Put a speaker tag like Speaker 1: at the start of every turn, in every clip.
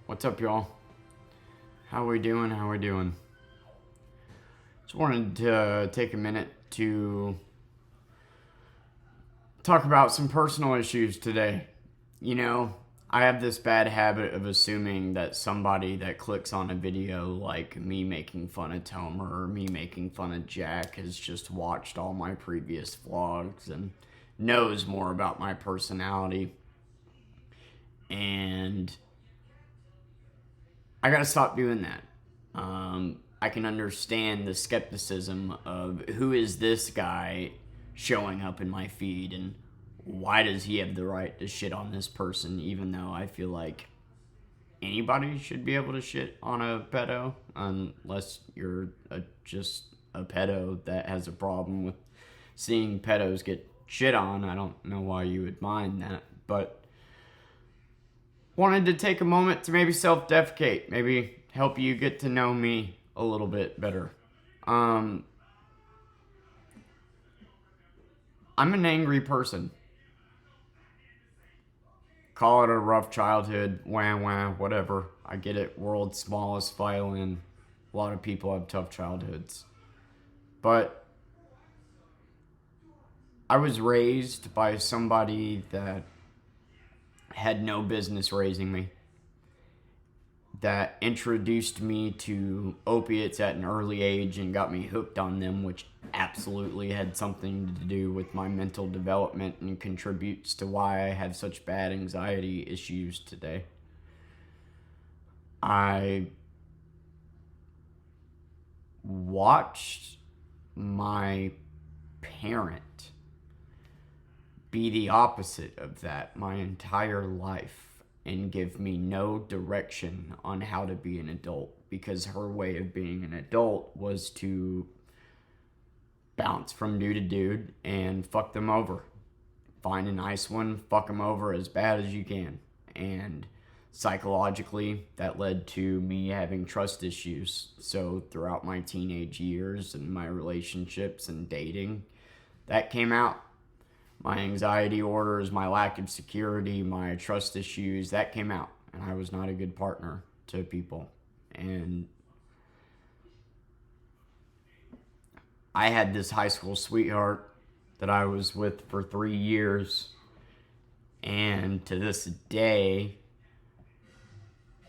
Speaker 1: What's up, y'all? How we doing? How we doing? Just wanted to take a minute to talk about some personal issues today. You know, I have this bad habit of assuming that somebody that clicks on a video like me making fun of Tomer or me making fun of Jack has just watched all my previous vlogs and knows more about my personality. And I gotta stop doing that. I can understand the skepticism of who is this guy showing up in my feed and why does he have the right to shit on this person, even though I feel like anybody should be able to shit on a pedo unless you're just a pedo that has a problem with seeing pedos get shit on. I don't know why you would mind that, but wanted to take a moment to maybe self-defecate, maybe help you get to know me a little bit better. I'm an angry person. Call it a rough childhood, whatever. I get it, world's smallest violin. A lot of people have tough childhoods. But I was raised by somebody that had no business raising me, that introduced me to opiates at an early age and got me hooked on them, which absolutely had something to do with my mental development and contributes to why I have such bad anxiety issues today. I watched my parent be the opposite of that my entire life and give me no direction on how to be an adult, because her way of being an adult was to bounce from dude to dude and fuck them over. Find a nice one, fuck them over as bad as you can. And psychologically, that led to me having trust issues. So throughout my teenage years and my relationships and dating, that came out. My anxiety orders, my lack of security, my trust issues, that came out. And I was not a good partner to people. And I had this high school sweetheart that I was with for 3 years. And to this day,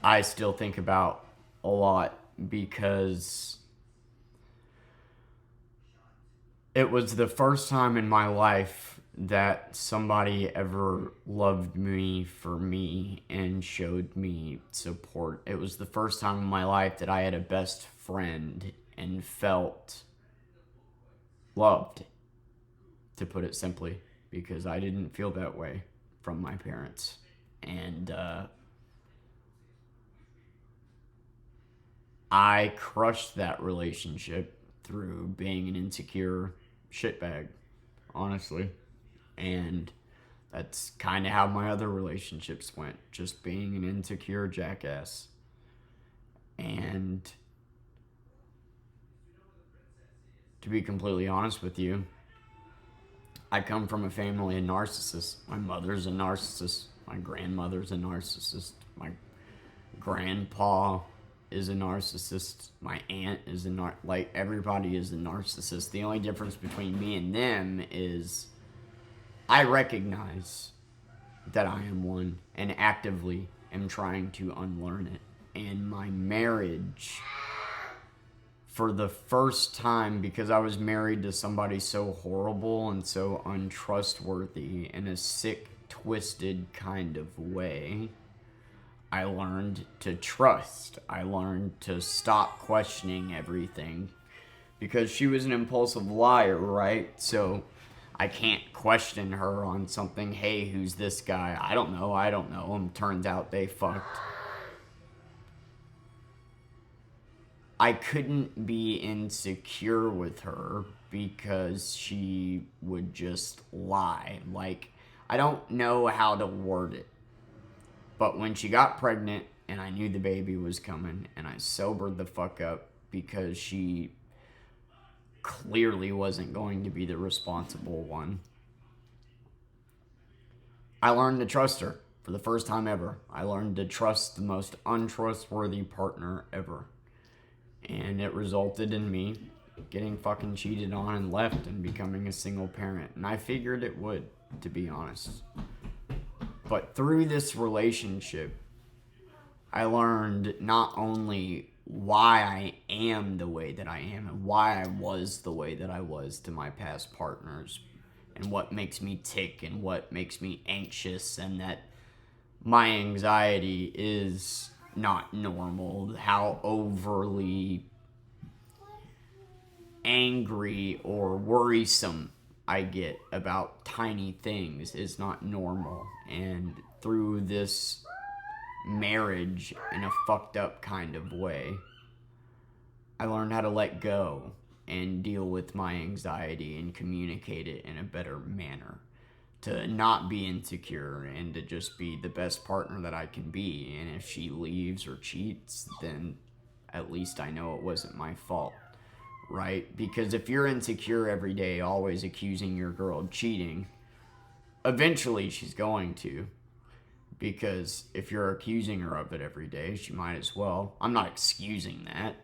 Speaker 1: I still think about a lot because it was the first time in my life that somebody ever loved me for me and showed me support. It was the first time in my life that I had a best friend and felt loved, to put it simply, because I didn't feel that way from my parents. And I crushed that relationship through being an insecure shitbag, honestly. And that's kind of how my other relationships went, just being an insecure jackass. And to be completely honest with you, I come from a family of narcissists. My mother's a narcissist. My grandmother's a narcissist. My grandpa is a narcissist. My aunt is like, everybody is a narcissist. The only difference between me and them is I recognize that I am one and actively am trying to unlearn it. And my marriage, for the first time, because I was married to somebody so horrible and so untrustworthy in a sick, twisted kind of way, I learned to trust. I learned to stop questioning everything, because she was an impulsive liar, right? So I can't question her on something. Hey, who's this guy? I don't know him. Turns out they fucked. I couldn't be insecure with her because she would just lie. Like, I don't know how to word it. But when she got pregnant and I knew the baby was coming, and I sobered the fuck up because she clearly wasn't going to be the responsible one, I learned to trust her For the first time ever, I learned to trust the most untrustworthy partner ever. And it resulted in me getting fucking cheated on and left and becoming a single parent. And I figured it would, to be honest. But through this relationship, I learned not only why I am the way that I am and why I was the way that I was to my past partners and what makes me tick and what makes me anxious and that my anxiety is not normal, how overly angry or worrisome I get about tiny things is not normal. And through this marriage in a fucked up kind of way, I learned how to let go and deal with my anxiety and communicate it in a better manner. To not be insecure and to just be the best partner that I can be. And if she leaves or cheats, then at least I know it wasn't my fault, right? Because if you're insecure every day, always accusing your girl of cheating, eventually she's going to. Because if you're accusing her of it every day, she might as well. I'm not excusing that.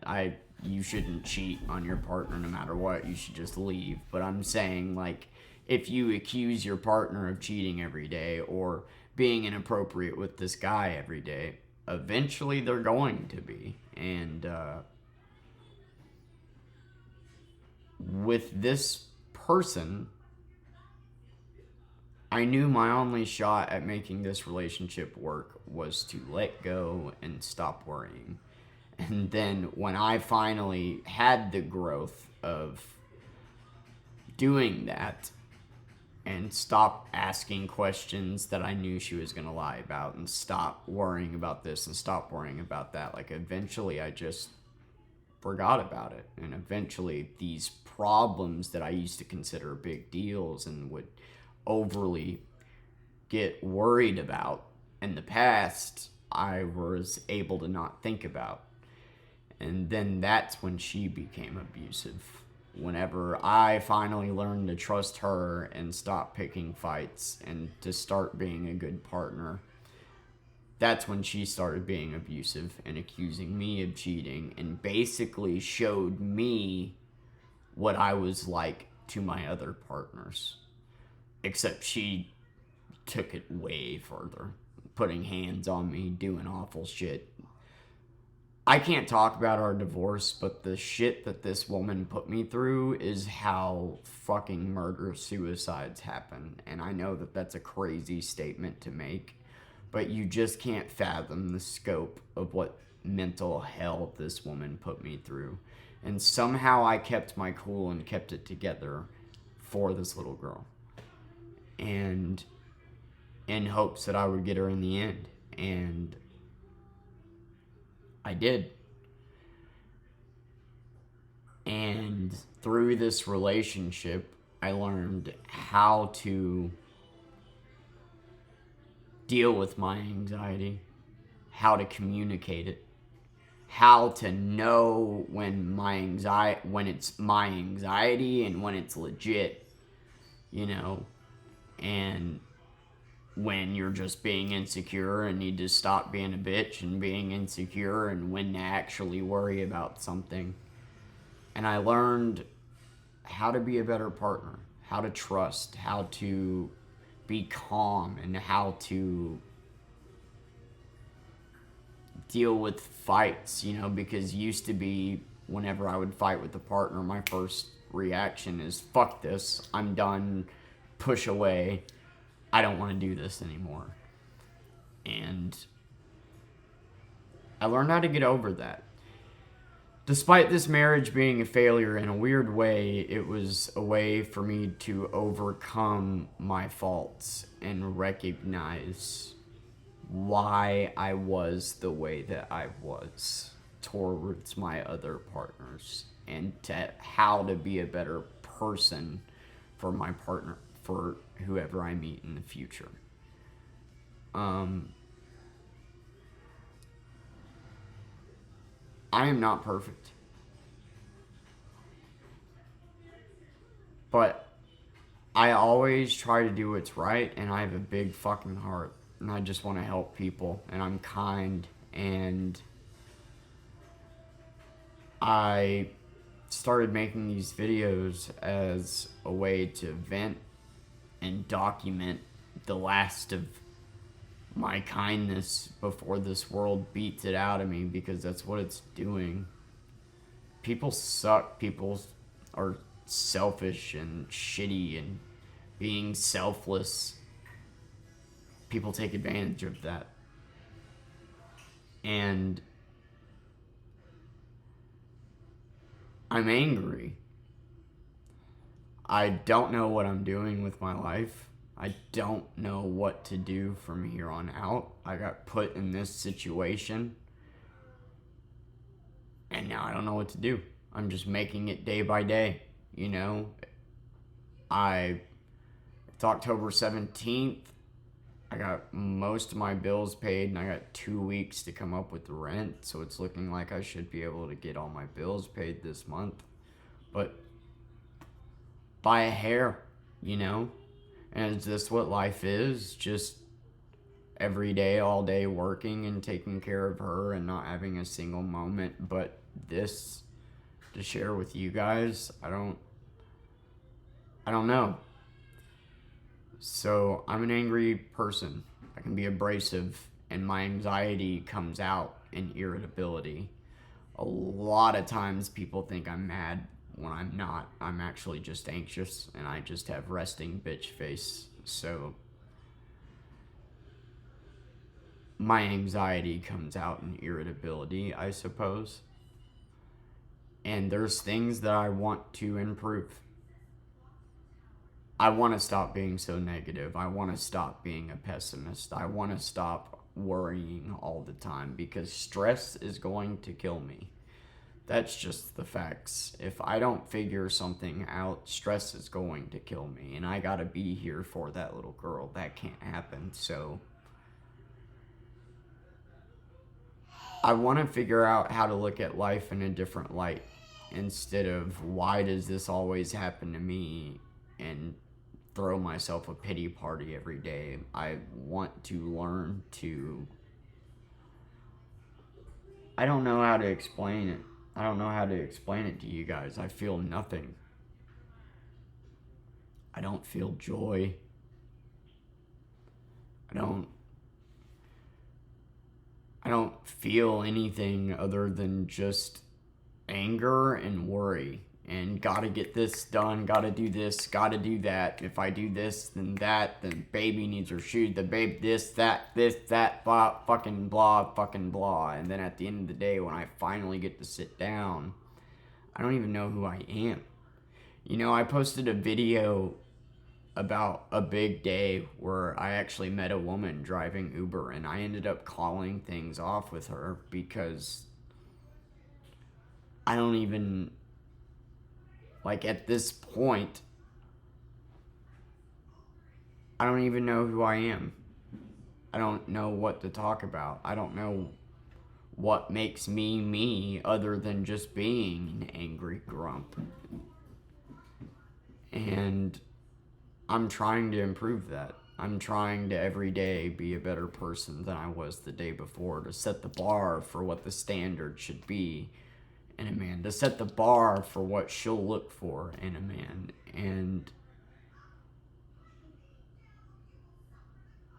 Speaker 1: You shouldn't cheat on your partner no matter what. You should just leave. But I'm saying, like, if you accuse your partner of cheating every day or being inappropriate with this guy every day, eventually they're going to be. And with this person, I knew my only shot at making this relationship work was to let go and stop worrying. And then when I finally had the growth of doing that, and stop asking questions that I knew she was going to lie about and stop worrying about this and stop worrying about that. Like, eventually I just forgot about it. And eventually these problems that I used to consider big deals and would overly get worried about in the past, I was able to not think about. And then that's when she became abusive. Whenever I finally learned to trust her and stop picking fights and to start being a good partner, that's when she started being abusive and accusing me of cheating and basically showed me what I was like to my other partners. Except she took it way further, putting hands on me, doing awful shit. I can't talk about our divorce, but the shit that this woman put me through is how fucking murder-suicides happen. And I know that that's a crazy statement to make, but you just can't fathom the scope of what mental hell this woman put me through. And somehow I kept my cool and kept it together for this little girl. And in hopes that I would get her in the end. And I did. And through this relationship, I learned how to deal with my anxiety, how to communicate it, how to know when it's my anxiety and when it's legit, and when you're just being insecure and need to stop being a bitch and being insecure and when to actually worry about something. And I learned how to be a better partner, how to trust, how to be calm, and how to deal with fights, because used to be whenever I would fight with a partner, my first reaction is, fuck this, I'm done, push away. I don't want to do this anymore. And I learned how to get over that. Despite this marriage being a failure in a weird way, it was a way for me to overcome my faults and recognize why I was the way that I was towards my other partners and how to be a better person for my partner, for whoever I meet in the future. I am not perfect. But I always try to do what's right, and I have a big fucking heart. and I just want to help people, and I'm kind, and I started making these videos as a way to vent and document the last of my kindness before this world beats it out of me, because that's what it's doing. People suck. People are selfish and shitty and being selfless. People take advantage of that. And I'm angry. I don't know what I'm doing with my life. I don't know what to do from here on out. I got put in this situation, and now I don't know what to do. I'm just making it day by day, you know? It's October 17th. I got most of my bills paid, and I got 2 weeks to come up with the rent, so it's looking like I should be able to get all my bills paid this month. But by a hair, you know? And is this what life is? Just every day, all day working and taking care of her and not having a single moment but this to share with you guys? I don't know. So I'm an angry person. I can be abrasive, and my anxiety comes out in irritability. A lot of times people think I'm mad when I'm not. I'm actually just anxious, and I just have resting bitch face. So my anxiety comes out in irritability, I suppose. And there's things that I want to improve. I want to stop being so negative. I want to stop being a pessimist. I want to stop worrying all the time, because stress is going to kill me. That's just the facts. If I don't figure something out, stress is going to kill me, and I gotta be here for that little girl. That can't happen. So I want to figure out how to look at life in a different light, instead of why does this always happen to me, and throw myself a pity party every day. I want to learn to... I don't know how to explain it. I don't know how to explain it to you guys. I feel nothing. I don't feel joy. I don't feel anything other than just anger and worry. And gotta get this done, gotta do this, gotta do that. If I do this, then that, then baby needs her shoes, the babe this, that, blah, fucking blah, fucking blah. And then at the end of the day, when I finally get to sit down, I don't even know who I am. You know, I posted a video about a big day where I actually met a woman driving Uber, and I ended up calling things off with her because I don't even... Like, at this point, I don't even know who I am. I don't know what to talk about. I don't know what makes me me other than just being an angry grump. And I'm trying to improve that. I'm trying to every day be a better person than I was the day before, to set the bar for what the standard should be in a man, to set the bar for what she'll look for in a man. And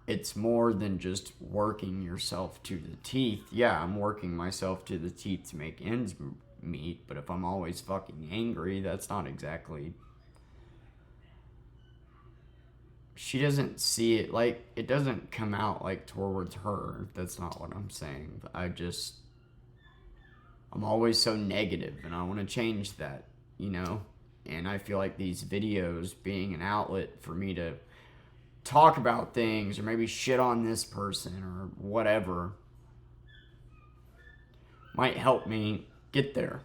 Speaker 1: it's more than just working yourself to the teeth. Yeah, I'm working myself to the teeth to make ends meet, but if I'm always fucking angry, that's not exactly... She doesn't see it, like, it doesn't come out like towards her. That's not what I'm saying. I'm always so negative, and I want to change that, you know? And I feel like these videos being an outlet for me to talk about things, or maybe shit on this person, or whatever, might help me get there.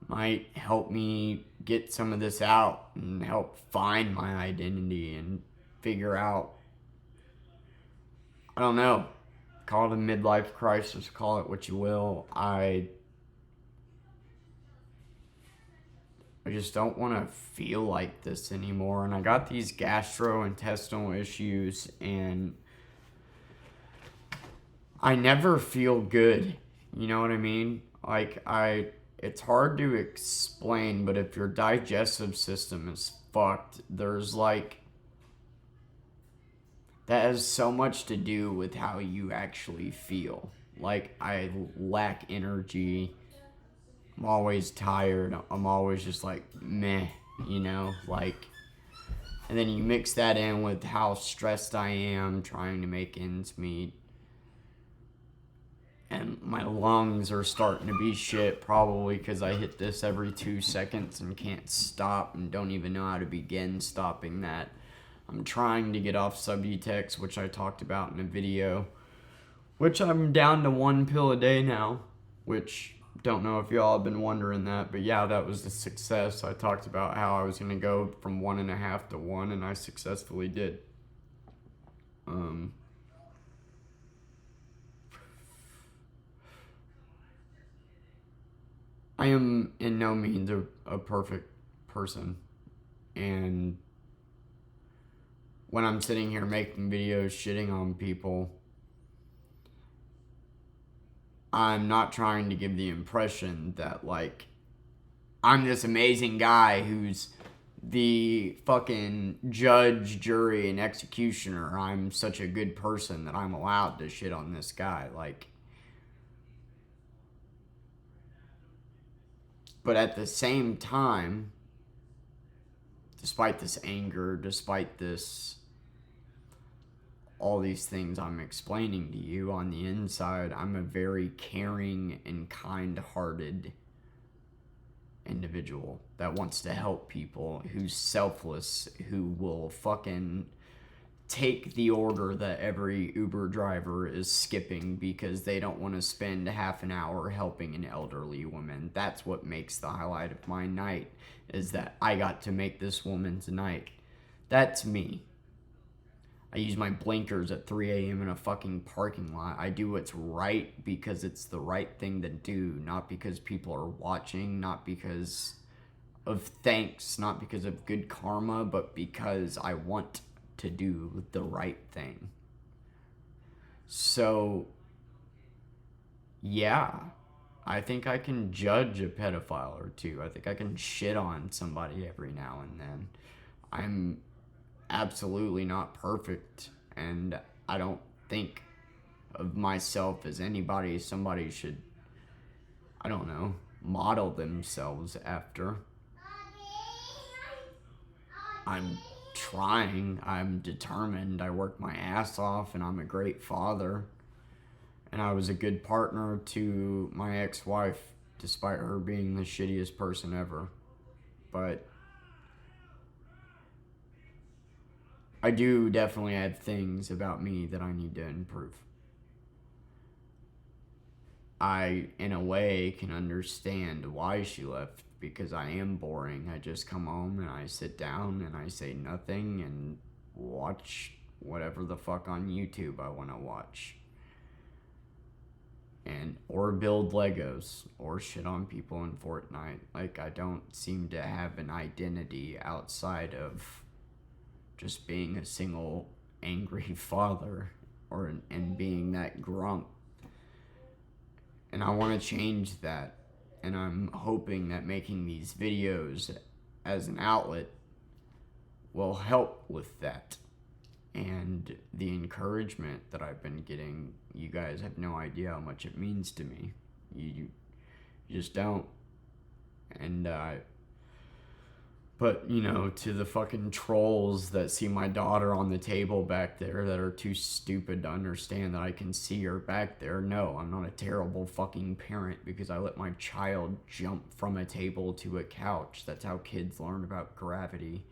Speaker 1: Might help me get some of this out, and help find my identity, and figure out, I don't know, call it a midlife crisis, call it what you will. I just don't want to feel like this anymore. And I got these gastrointestinal issues, and I never feel good. You know what I mean? Like, it's hard to explain, but if your digestive system is fucked, there's like, that has so much to do with how you actually feel. Like, I lack energy. I'm always tired. I'm always just like, meh, you know? Like, and then you mix that in with how stressed I am trying to make ends meet. And my lungs are starting to be shit, probably because I hit this every 2 seconds and can't stop and don't even know how to begin stopping that. I'm trying to get off Subutex, which I talked about in a video, which I'm down to 1 pill a day now, which don't know if y'all have been wondering that, but yeah, that was the success. I talked about how I was going to go from 1.5 to 1, and I successfully did. I am in no means a perfect person, and when I'm sitting here making videos shitting on people, I'm not trying to give the impression that, like, I'm this amazing guy who's the fucking judge, jury, and executioner. I'm such a good person that I'm allowed to shit on this guy. Like, but at the same time, despite this anger, despite this, all these things I'm explaining to you, on the inside, I'm a very caring and kind-hearted individual that wants to help people, who's selfless, who will fucking take the order that every Uber driver is skipping because they don't want to spend half an hour helping an elderly woman. That's what makes the highlight of my night, is that I got to make this woman's night. That's me. I use my blinkers at 3 a.m. in a fucking parking lot. I do what's right because it's the right thing to do, not because people are watching, not because of thanks, not because of good karma, but because I want to do the right thing. So, yeah, I think I can judge a pedophile or two. I think I can shit on somebody every now and then. I'm absolutely not perfect, and I don't think of myself as anybody somebody should, I don't know, model themselves after. I'm trying, I'm determined, I work my ass off, and I'm a great father. And I was a good partner to my ex-wife, despite her being the shittiest person ever. But I do definitely have things about me that I need to improve. I, in a way, can understand why she left, because I am boring. I just come home and I sit down and I say nothing and watch whatever the fuck on YouTube I want to watch. And or build Legos or shit on people in Fortnite. Like, I don't seem to have an identity outside of just being a single angry father and being that grump. And I want to change that. And I'm hoping that making these videos as an outlet will help with that. And the encouragement that I've been getting, you guys have no idea how much it means to me. You just don't. And but, you know, to the fucking trolls that see my daughter on the table back there that are too stupid to understand that I can see her back there, no, I'm not a terrible fucking parent because I let my child jump from a table to a couch. That's how kids learn about gravity.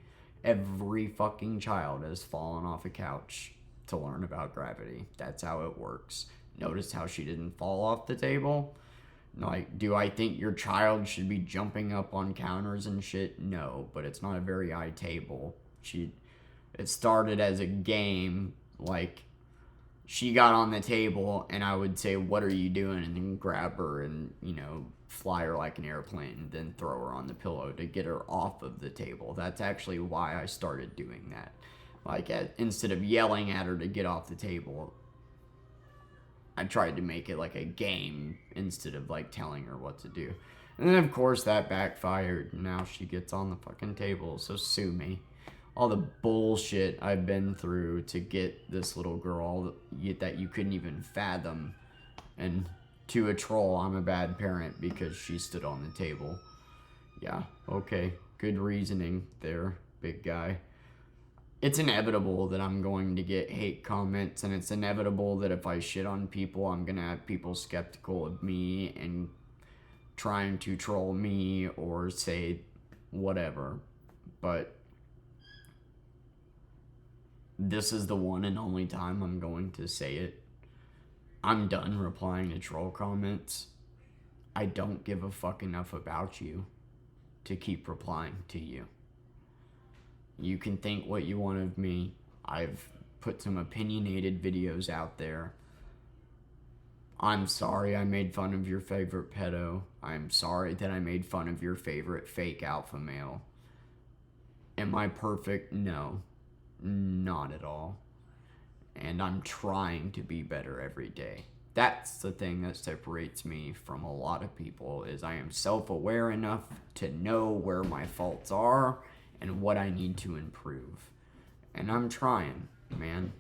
Speaker 1: Every fucking child has fallen off a couch to learn about gravity. That's how it works. Notice how she didn't fall off the table? Like, do I think your child should be jumping up on counters and shit? No, but it's not a very high table. It started as a game, like, she got on the table and I would say, what are you doing? And then grab her and, you know, fly her like an airplane and then throw her on the pillow to get her off of the table. That's actually why I started doing that. Like, instead of yelling at her to get off the table, I tried to make it like a game instead of like telling her what to do. And then of course that backfired. Now she gets on the fucking table, so sue me. All the bullshit I've been through to get this little girl that you couldn't even fathom. And to a troll, I'm a bad parent because she stood on the table. Yeah, okay. Good reasoning there, big guy. It's inevitable that I'm going to get hate comments, and it's inevitable that if I shit on people, I'm going to have people skeptical of me and trying to troll me or say whatever. But this is the one and only time I'm going to say it. I'm done replying to troll comments. I don't give a fuck enough about you to keep replying to you. You can think what you want of me. I've put some opinionated videos out there. I'm sorry I made fun of your favorite pedo. I'm sorry that I made fun of your favorite fake alpha male. Am I perfect? No. Not at all. And I'm trying to be better every day. That's the thing that separates me from a lot of people, is I am self-aware enough to know where my faults are and what I need to improve. And I'm trying, man.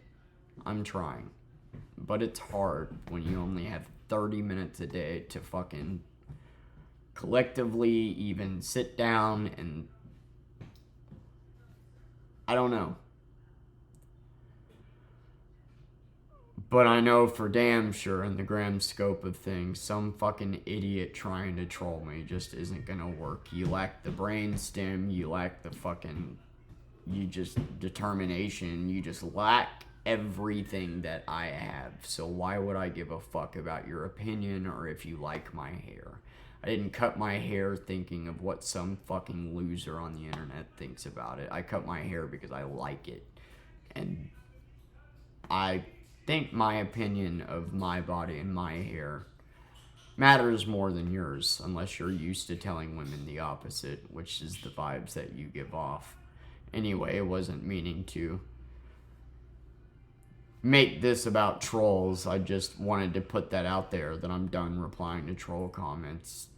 Speaker 1: I'm trying. But it's hard when you only have 30 minutes a day to fucking collectively even sit down and... I don't know. But I know for damn sure, in the grand scope of things, some fucking idiot trying to troll me just isn't gonna work. You lack the brain stem, you lack the fucking... You just... determination, you just lack everything that I have. So why would I give a fuck about your opinion or if you like my hair? I didn't cut my hair thinking of what some fucking loser on the internet thinks about it. I cut my hair because I like it. And I think my opinion of my body and my hair matters more than yours, unless you're used to telling women the opposite, which is the vibes that you give off. Anyway, I wasn't meaning to make this about trolls. I just wanted to put that out there, that I'm done replying to troll comments.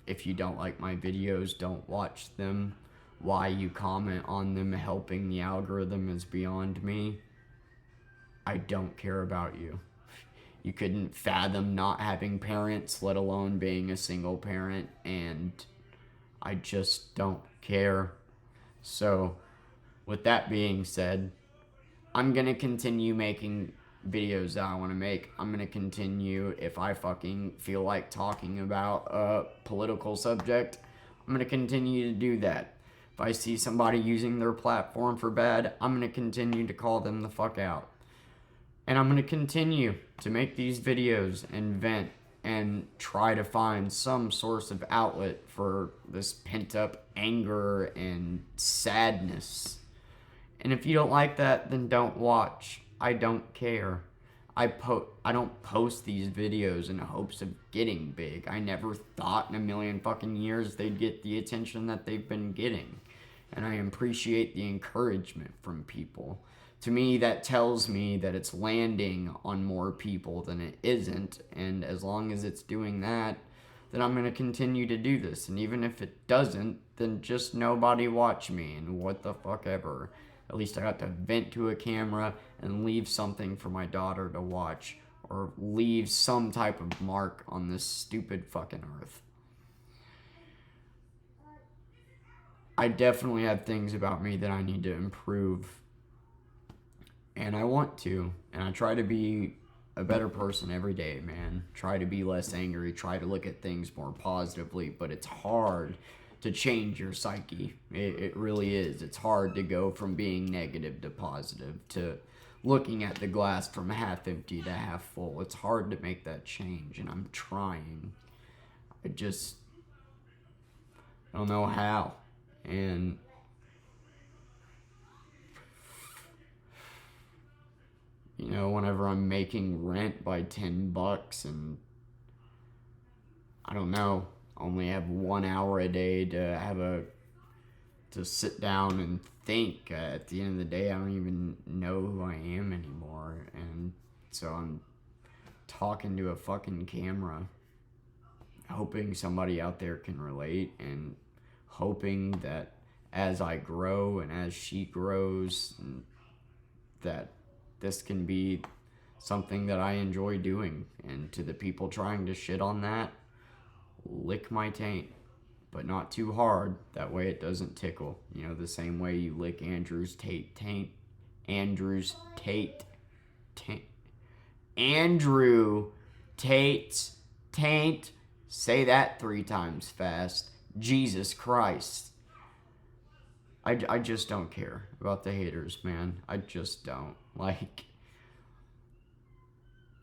Speaker 1: If you don't like my videos, don't watch them. Why you comment on them helping the algorithm is beyond me. I don't care about you. You couldn't fathom not having parents, let alone being a single parent, and I just don't care. So, with that being said, I'm gonna continue making videos that I want to make. I'm gonna continue, if I fucking feel like talking about a political subject, I'm gonna continue to do that. If I see somebody using their platform for bad, I'm gonna continue to call them the fuck out. And I'm gonna continue to make these videos and vent and try to find some source of outlet for this pent-up anger and sadness. And if you don't like that, then don't watch. I don't care. I don't post these videos in hopes of getting big. I never thought in a million fucking years they'd get the attention that they've been getting. And I appreciate the encouragement from people. To me, that tells me that it's landing on more people than it isn't. And as long as it's doing that, then I'm going to continue to do this. And even if it doesn't, then just nobody watch me and what the fuck ever. At least I got to vent to a camera and leave something for my daughter to watch, or leave some type of mark on this stupid fucking earth. I definitely have things about me that I need to improve, and I want to, and I try to be a better person every day, man. Try to be less angry, try to look at things more positively, but it's hard to change your psyche. It really is. It's hard to go from being negative to positive, to looking at the glass from half empty to half full. It's hard to make that change, and I'm trying. I don't know how. And you know, whenever I'm making rent by $10 and I don't know, only have 1 hour a day to sit down and think. At the end of the day, I don't even know who I am anymore, and so I'm talking to a fucking camera, hoping somebody out there can relate, and hoping that as I grow and as she grows, that this can be something that I enjoy doing. And to the people trying to shit on that, lick my taint, but not too hard. That way it doesn't tickle. You know, the same way you lick Andrew's taint. Andrew's Tate. Andrew Tate's taint. Say that 3 times fast. Jesus Christ. I just don't care about the haters, man. I just don't. Like,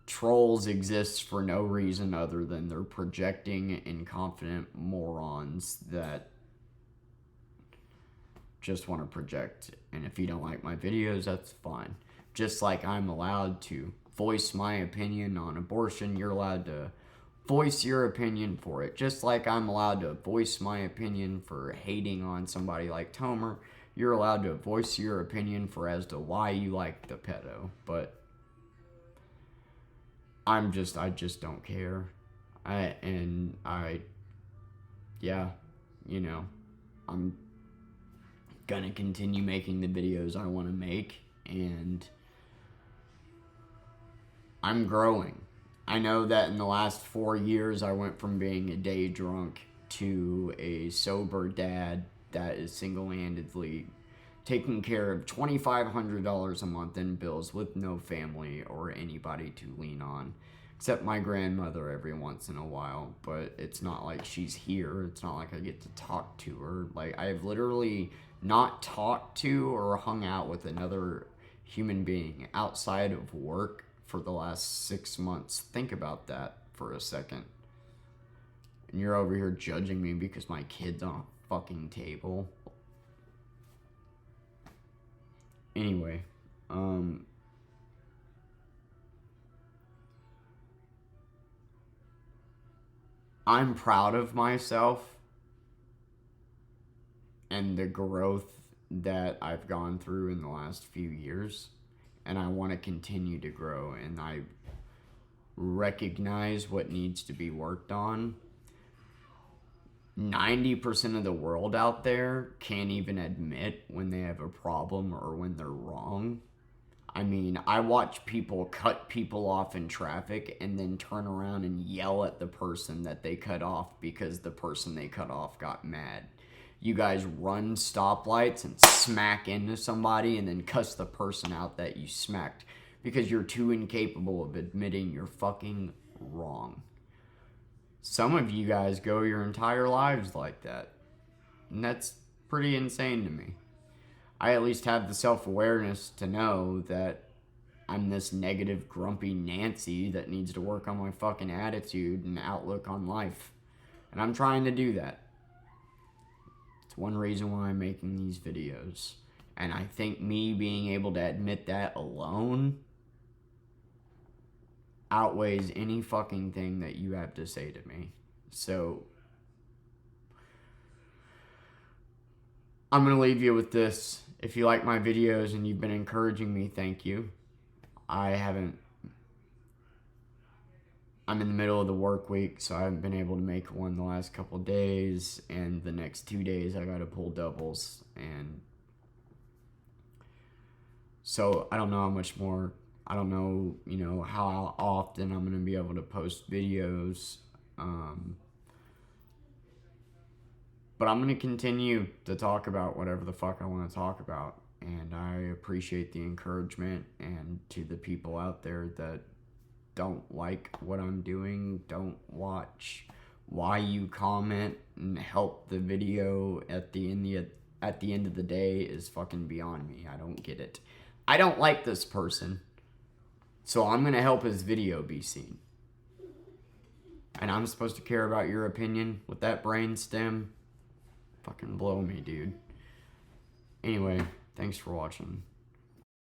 Speaker 1: trolls exist for no reason other than they're projecting incompetent morons that just want to project. And if you don't like my videos, that's fine. Just like I'm allowed to voice my opinion on abortion, you're allowed to voice your opinion for it. Just like I'm allowed to voice my opinion for hating on somebody like Tomer, you're allowed to voice your opinion for as to why you like the pedo. But I just don't care. Yeah, you know, I'm gonna continue making the videos I want to make, and I'm growing. I know that in the last 4 years, I went from being a day drunk to a sober dad that is single-handedly taking care of $2,500 a month in bills with no family or anybody to lean on, except my grandmother every once in a while. But it's not like she's here. It's not like I get to talk to her. Like, I have literally not talked to or hung out with another human being outside of work for the last 6 months. Think about that for a second. And you're over here judging me because my kid's on a fucking table. Anyway, I'm proud of myself and the growth that I've gone through in the last few years. And I want to continue to grow, and I recognize what needs to be worked on. 90% of the world out there can't even admit when they have a problem or when they're wrong. I mean, I watch people cut people off in traffic and then turn around and yell at the person that they cut off because the person they cut off got mad. You guys run stoplights and smack into somebody and then cuss the person out that you smacked because you're too incapable of admitting you're fucking wrong. Some of you guys go your entire lives like that, and that's pretty insane to me. I at least have the self-awareness to know that I'm this negative, grumpy Nancy that needs to work on my fucking attitude and outlook on life. And I'm trying to do that. It's one reason why I'm making these videos. And I think me being able to admit that alone outweighs any fucking thing that you have to say to me. So I'm going to leave you with this. If you like my videos and you've been encouraging me, thank you. I'm in the middle of the work week, so I haven't been able to make one the last couple of days, and the next 2 days I gotta pull doubles, and so I don't know how much more, I don't know, how often I'm gonna be able to post videos, but I'm gonna continue to talk about whatever the fuck I want to talk about, and I appreciate the encouragement. And to the people out there that don't like what I'm doing, don't watch, why you comment and help the video at the end of the day is fucking beyond me. I don't get it. I don't like this person, so I'm gonna help his video be seen. And I'm supposed to care about your opinion with that brainstem? Fucking blow me, dude. Anyway, thanks for watching.